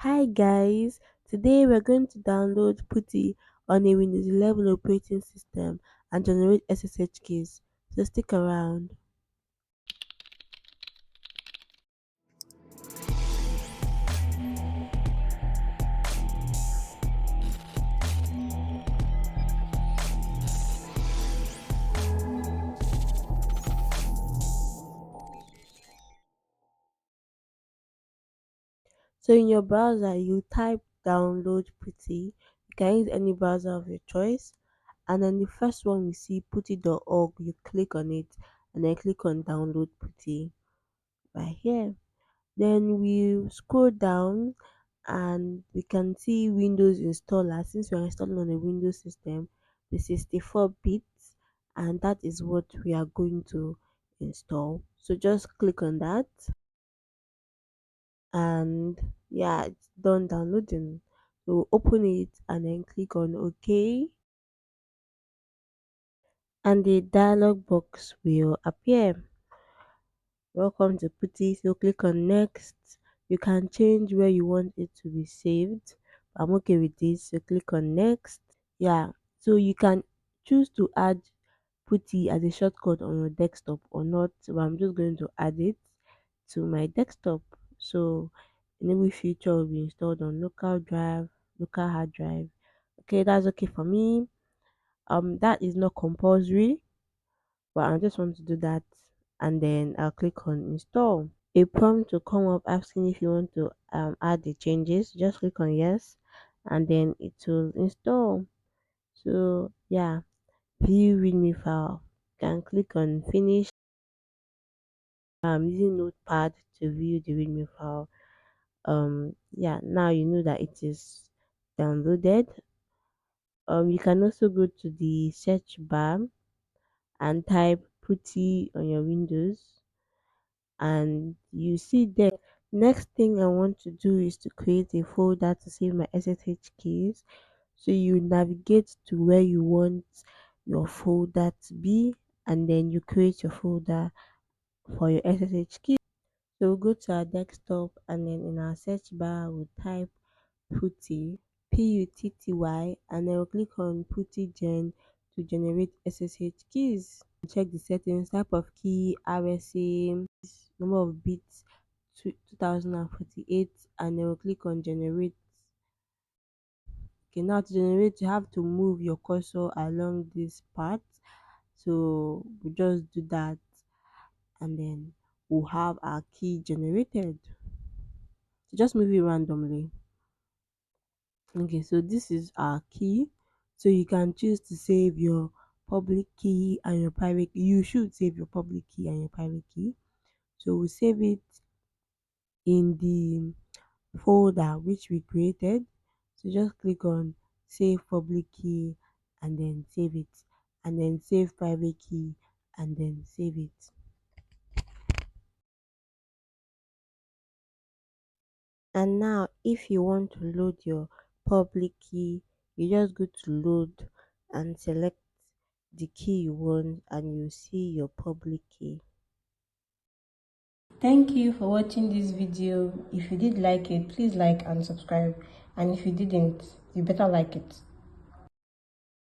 Hi guys, today we're going to download Putty on a Windows 11 operating system and generate SSH keys. So stick around. So in your browser, you type download Putty. You can use any browser of your choice. And then the first one you see putty.org, you click on it and then click on download Putty right here. Then we scroll down and we can see Windows installer. Since we are installing on a Windows system, the 64 bits, and that is what we are going to install. So just click on that, and yeah, it's done downloading. So open it and then click on OK, and the dialog box will appear. Welcome to Putty. So click on next. You can change where you want it to be saved. I'm okay with this. So click on next. Yeah. So you can choose to add Putty as a shortcut on your desktop or not. But I'm just going to add it to my desktop. So enable feature will be installed on local drive, local hard drive. Okay, that's okay for me. That is not compulsory, but I just want to do that, and then I'll click on install. A prompt will come up asking if you want to add the changes. Just click on yes, and then it will install. So yeah, view readme file. You can click on finish. Using notepad to view the readme file. Yeah, now you know that it is downloaded. You can also go to the search bar and type putty on your Windows, and you see there. Next thing I want to do is to create a folder to save my SSH keys. So you navigate to where you want your folder to be, and then you create your folder for your SSH key. So we'll go to our desktop, and then in our search bar we'll type putty, putty, and then we'll click on putty gen to generate SSH keys. Check the settings, type of key, RSA, number of bits, 2048, and then we'll click on generate. Okay, now to generate, you have to move your cursor along this part. So we just do that, and then we'll have our key generated. So just move it randomly. Okay, so this is our key. So you can choose to save your public key and your private key. You should save your public key and your private key. So we save it in the folder which we created. So just click on save public key and then save it, and then save private key and then save it. And now if you want to load your public key, you just go to load and select the key you want, and you see your public key. Thank you for watching this video. If you did like it, please like and subscribe, and if you didn't, you better like it.